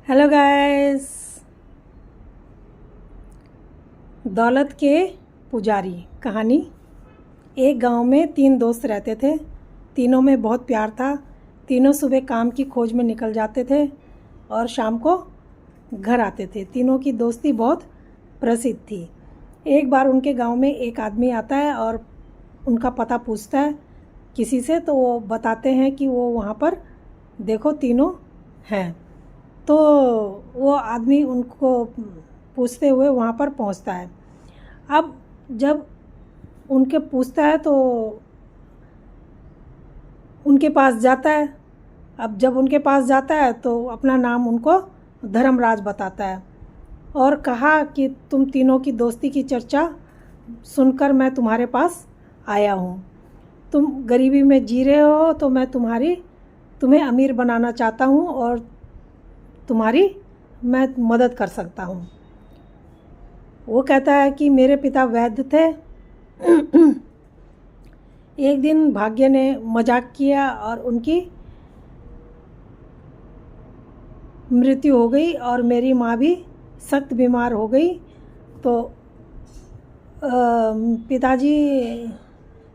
Hello guys. दौलत के पुजारी कहानी। एक गांव में 3 दोस्त रहते थे। तीनों में बहुत प्यार था। तीनों सुबह काम की खोज में निकल जाते थे और शाम को घर आते थे। तीनों की दोस्ती बहुत प्रसिद्ध थी। एक बार उनके गांव में एक आदमी आता है और उनका पता पूछता है किसी से, तो वो बताते हैं कि वो वहाँ पर देखो तीनों हैं। तो वो आदमी उनको पूछते हुए वहाँ पर पहुँचता है। अब जब उनके पूछता है तो उनके पास जाता है। अब जब उनके पास जाता है तो अपना नाम उनको धर्मराज बताता है और कहा कि तुम तीनों की दोस्ती की चर्चा सुनकर मैं तुम्हारे पास आया हूँ। तुम गरीबी में जी रहे हो तो मैं तुम्हें अमीर बनाना चाहता हूँ और तुम्हारी मैं मदद कर सकता हूँ। वो कहता है कि मेरे पिता वैद्य थे। एक दिन भाग्य ने मजाक किया और उनकी मृत्यु हो गई और मेरी माँ भी सख्त बीमार हो गई। तो पिताजी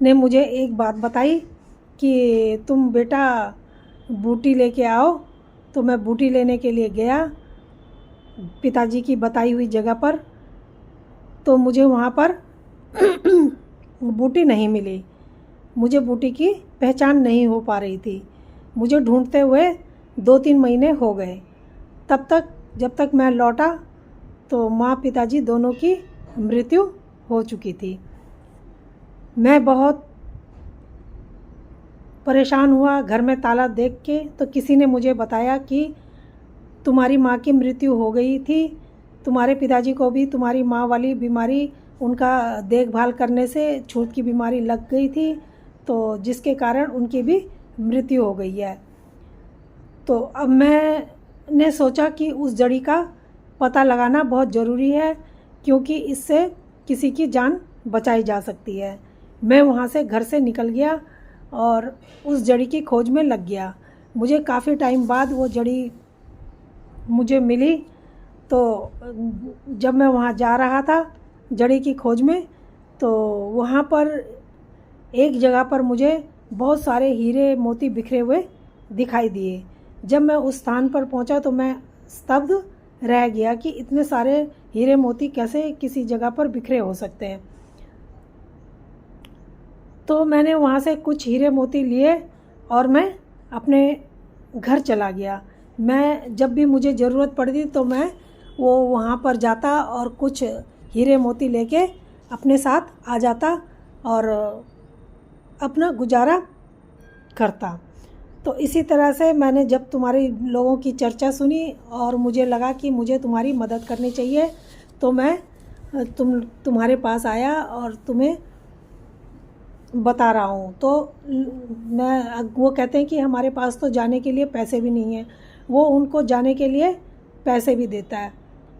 ने मुझे एक बात बताई कि तुम बेटा बूटी लेके आओ। तो मैं बूटी लेने के लिए गया पिताजी की बताई हुई जगह पर। तो मुझे वहाँ पर बूटी नहीं मिली। मुझे बूटी की पहचान नहीं हो पा रही थी। मुझे ढूंढते हुए 2-3 महीने हो गए। जब तक मैं लौटा तो माँ पिताजी दोनों की मृत्यु हो चुकी थी। मैं बहुत परेशान हुआ। घर में ताला देख के तो किसी ने मुझे बताया कि तुम्हारी माँ की मृत्यु हो गई थी। तुम्हारे पिताजी को भी तुम्हारी माँ वाली बीमारी, उनका देखभाल करने से छूत की बीमारी लग गई थी, तो जिसके कारण उनकी भी मृत्यु हो गई है। तो अब मैंने सोचा कि उस जड़ी का पता लगाना बहुत ज़रूरी है, क्योंकि इससे किसी की जान बचाई जा सकती है। मैं वहाँ से घर से निकल गया और उस जड़ी की खोज में लग गया। मुझे काफ़ी टाइम बाद वो जड़ी मुझे मिली। तो जब मैं वहाँ जा रहा था जड़ी की खोज में, तो वहाँ पर एक जगह पर मुझे बहुत सारे हीरे मोती बिखरे हुए दिखाई दिए। जब मैं उस स्थान पर पहुँचा तो मैं स्तब्ध रह गया कि इतने सारे हीरे मोती कैसे किसी जगह पर बिखरे हो सकते हैं। तो मैंने वहाँ से कुछ हीरे मोती लिए और मैं अपने घर चला गया। मैं जब भी मुझे ज़रूरत पड़ती तो मैं वो वहाँ पर जाता और कुछ हीरे मोती लेके अपने साथ आ जाता और अपना गुजारा करता। तो इसी तरह से मैंने जब तुम्हारी लोगों की चर्चा सुनी और मुझे लगा कि मुझे तुम्हारी मदद करनी चाहिए, तो मैं तुम्हारे पास आया और तुम्हें बता रहा हूँ। तो वो कहते हैं कि हमारे पास तो जाने के लिए पैसे भी नहीं हैं। वो उनको जाने के लिए पैसे भी देता है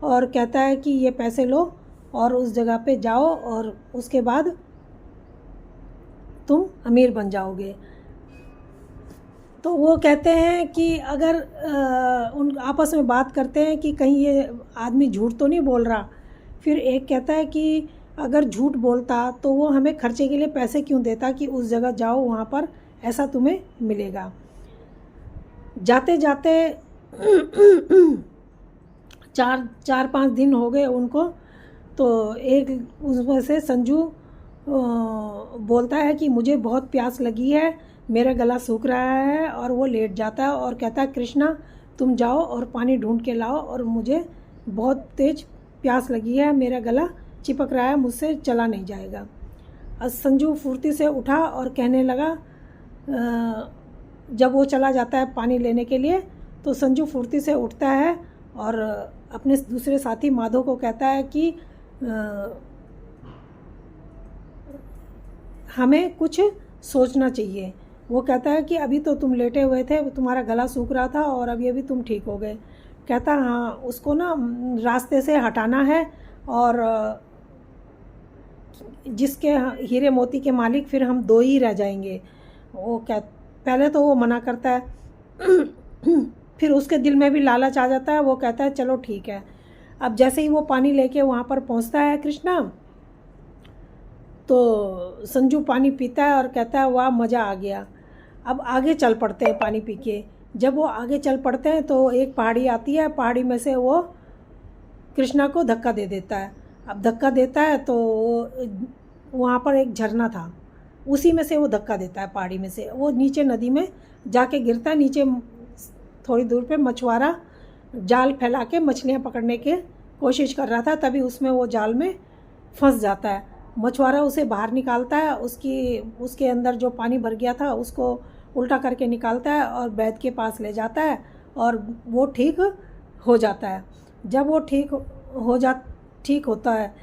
और कहता है कि ये पैसे लो और उस जगह पे जाओ और उसके बाद तुम अमीर बन जाओगे। तो वो कहते हैं कि अगर उन आपस में बात करते हैं कि कहीं ये आदमी झूठ तो नहीं बोल रहा। फिर एक कहता है कि अगर झूठ बोलता तो वो हमें खर्चे के लिए पैसे क्यों देता कि उस जगह जाओ, वहाँ पर ऐसा तुम्हें मिलेगा। जाते जाते 4-5 दिन हो गए उनको। तो एक उसमें से संजू बोलता है कि मुझे बहुत प्यास लगी है, मेरा गला सूख रहा है, और वो लेट जाता है और कहता है कृष्णा तुम जाओ और पानी ढूंढ के लाओ और मुझे बहुत तेज़ प्यास लगी है, मेरा गला चिपक रहा है, मुझसे चला नहीं जाएगा। और संजू फुर्ती से उठा और कहने लगा, जब वो चला जाता है पानी लेने के लिए तो संजू फुर्ती से उठता है और अपने दूसरे साथी माधव को कहता है कि हमें कुछ सोचना चाहिए। वो कहता है कि अभी तो तुम लेटे हुए थे, तुम्हारा गला सूख रहा था और अभी तुम ठीक हो गए। कहता हाँ, उसको ना रास्ते से हटाना है और जिसके हीरे मोती के मालिक फिर हम 2 ही रह जाएंगे। पहले तो वो मना करता है फिर उसके दिल में भी लालच आ जाता है, वो कहता है चलो ठीक है। अब जैसे ही वो पानी लेके वहाँ पर पहुँचता है कृष्णा, तो संजू पानी पीता है और कहता है वाह मज़ा आ गया। अब आगे चल पड़ते हैं पानी पी के। जब वो आगे चल पड़ते हैं तो एक पहाड़ी आती है, पहाड़ी में से वो कृष्णा को धक्का दे देता है। अब धक्का देता है तो वहाँ पर एक झरना था, उसी में से वो धक्का देता है पहाड़ी में से, वो नीचे नदी में जाके गिरता है। नीचे थोड़ी दूर पे मछुआरा जाल फैला के मछलियाँ पकड़ने की कोशिश कर रहा था, तभी उसमें वो जाल में फंस जाता है। मछुआरा उसे बाहर निकालता है, उसके अंदर जो पानी भर गया था उसको उल्टा करके निकालता है और वैद्य के पास ले जाता है और वो ठीक हो जाता है। जब वो ठीक होता है,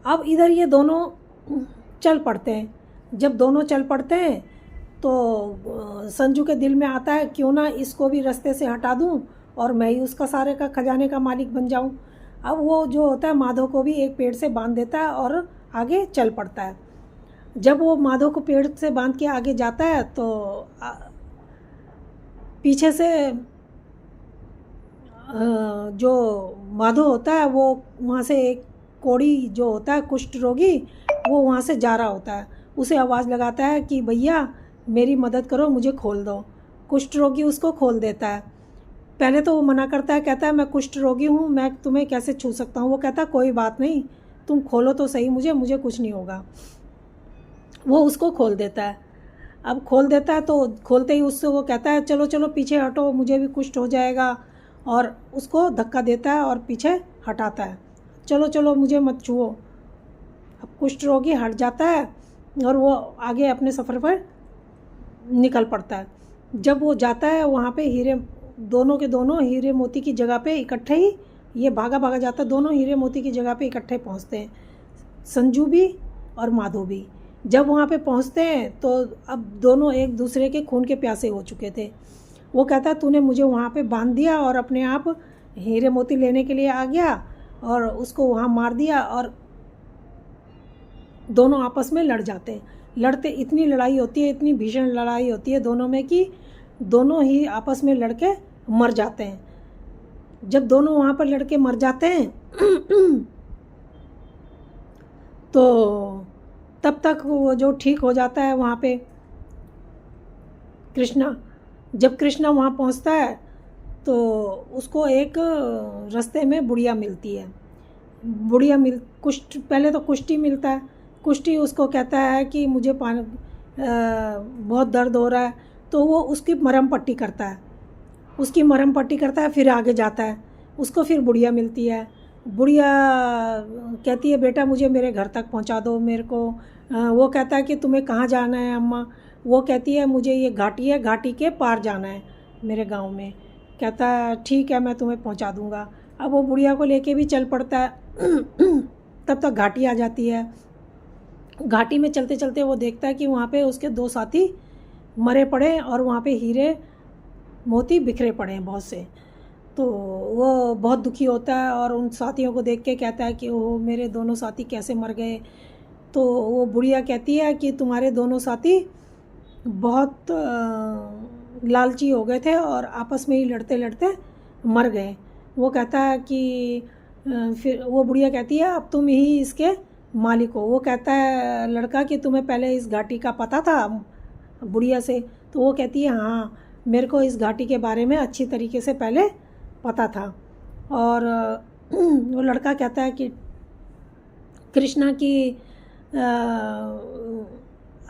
अब इधर ये दोनों चल पड़ते हैं। जब दोनों चल पड़ते हैं तो संजू के दिल में आता है क्यों ना इसको भी रास्ते से हटा दूं और मैं ही उसका सारे का खजाने का मालिक बन जाऊं। अब वो जो होता है माधव को भी एक पेड़ से बांध देता है और आगे चल पड़ता है। जब वो माधव को पेड़ से बांध के आगे जाता है तो पीछे से जो माधव होता है वो वहाँ से एक कोढ़ी जो होता है कुष्ठ रोगी, वो वहाँ से जा रहा होता है। उसे आवाज़ लगाता है कि भैया मेरी मदद करो, मुझे खोल दो। कुष्ठ रोगी उसको खोल देता है। पहले तो वो मना करता है, कहता है मैं कुष्ठ रोगी हूँ, मैं तुम्हें कैसे छू सकता हूँ। वो कहता है कोई बात नहीं, तुम खोलो तो सही मुझे कुछ नहीं होगा। वो उसको खोल देता है। अब खोल देता है तो खोलते ही उससे वो कहता है चलो चलो पीछे हटो, मुझे भी कुष्ठ हो जाएगा, और उसको धक्का देता है और पीछे हटाता है। चलो चलो मुझे मत छुओ। अब कुष्ठ रोगी हट जाता है और वो आगे अपने सफ़र पर निकल पड़ता है। जब वो जाता है वहाँ पे दोनों के दोनों हीरे मोती की जगह पे इकट्ठे ही, ये भागा भागा जाता है, दोनों हीरे मोती की जगह पे इकट्ठे पहुँचते हैं, संजू भी और माधव भी। जब वहाँ पे पहुँचते हैं तो अब दोनों एक दूसरे के खून के प्यासे हो चुके थे। वो कहता है तूने मुझे वहाँ पे बांध दिया और अपने आप हीरे मोती लेने के लिए आ गया और उसको वहाँ मार दिया, और दोनों आपस में लड़ जाते हैं। लड़ते इतनी लड़ाई होती है, इतनी भीषण लड़ाई होती है दोनों में कि दोनों ही आपस में लड़के मर जाते हैं। जब दोनों वहाँ पर लड़के मर जाते हैं तो तब तक वो जो ठीक हो जाता है वहाँ पे कृष्णा। जब कृष्णा वहाँ पहुँचता है तो उसको एक रास्ते में बुढ़िया मिलती है। पहले तो कुष्टी मिलता है। कुष्टी उसको कहता है कि मुझे बहुत दर्द हो रहा है, तो वो उसकी मरहम पट्टी करता है। फिर आगे जाता है, उसको फिर बुढ़िया मिलती है। बुढ़िया कहती है बेटा मुझे मेरे घर तक पहुंचा दो मेरे को। वो कहता है कि तुम्हें कहाँ जाना है अम्मा। वो कहती है मुझे ये घाटी है, घाटी के पार जाना है मेरे गांव में। कहता है ठीक है मैं तुम्हें पहुंचा दूंगा। अब वो बुढ़िया को लेके भी चल पड़ता है। तब तक घाटी आ जाती है। घाटी में चलते चलते वो देखता है कि वहाँ पे उसके 2 साथी मरे पड़े हैं और वहाँ पे हीरे मोती बिखरे पड़े हैं बहुत से। तो वो बहुत दुखी होता है और उन साथियों को देख के कहता है कि ओह मेरे दोनों साथी कैसे मर गए। तो वो बुढ़िया कहती है कि तुम्हारे दोनों साथी बहुत लालची हो गए थे और आपस में ही लड़ते लड़ते मर गए। वो कहता है कि फिर वो बुढ़िया कहती है अब तुम ही इसके मालिक हो। वो कहता है लड़का कि तुम्हें पहले इस घाटी का पता था बुढ़िया से। तो वो कहती है हाँ मेरे को इस घाटी के बारे में अच्छी तरीके से पहले पता था। और वो लड़का कहता है कि कृष्णा की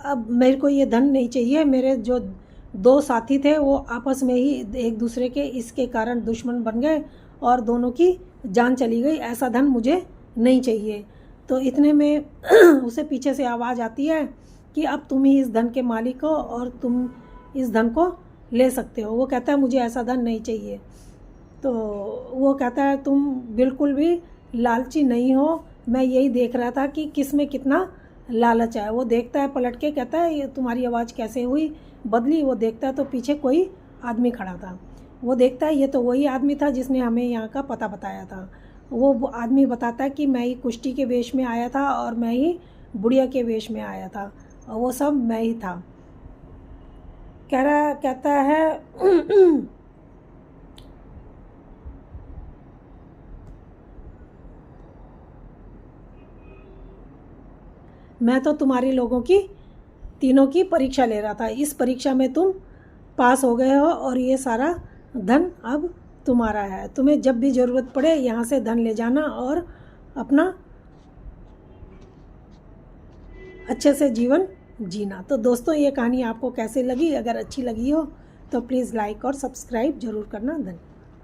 अब मेरे को ये धन नहीं चाहिए। मेरे जो 2 साथी थे वो आपस में ही एक दूसरे के इसके कारण दुश्मन बन गए और दोनों की जान चली गई। ऐसा धन मुझे नहीं चाहिए। तो इतने में उसे पीछे से आवाज़ आती है कि अब तुम ही इस धन के मालिक हो और तुम इस धन को ले सकते हो। वो कहता है मुझे ऐसा धन नहीं चाहिए। तो वो कहता है तुम बिल्कुल भी लालची नहीं हो, मैं यही देख रहा था कि किस में कितना लालच है। वो देखता है पलट के, कहता है ये तुम्हारी आवाज़ कैसे हुई बदली। वो देखता है तो पीछे कोई आदमी खड़ा था। वो देखता है ये तो वही आदमी था जिसने हमें यहाँ का पता बताया था। वो आदमी बताता है कि मैं ही कुष्टी के वेश में आया था और मैं ही बुढ़िया के वेश में आया था और वो सब मैं ही था। कहता है मैं तो तुम्हारी लोगों की तीनों की परीक्षा ले रहा था। इस परीक्षा में तुम पास हो गए हो और ये सारा धन अब तुम्हारा है। तुम्हें जब भी ज़रूरत पड़े यहाँ से धन ले जाना और अपना अच्छे से जीवन जीना। तो दोस्तों, ये कहानी आपको कैसे लगी? अगर अच्छी लगी हो तो प्लीज़ लाइक और सब्सक्राइब ज़रूर करना। धन्यवाद।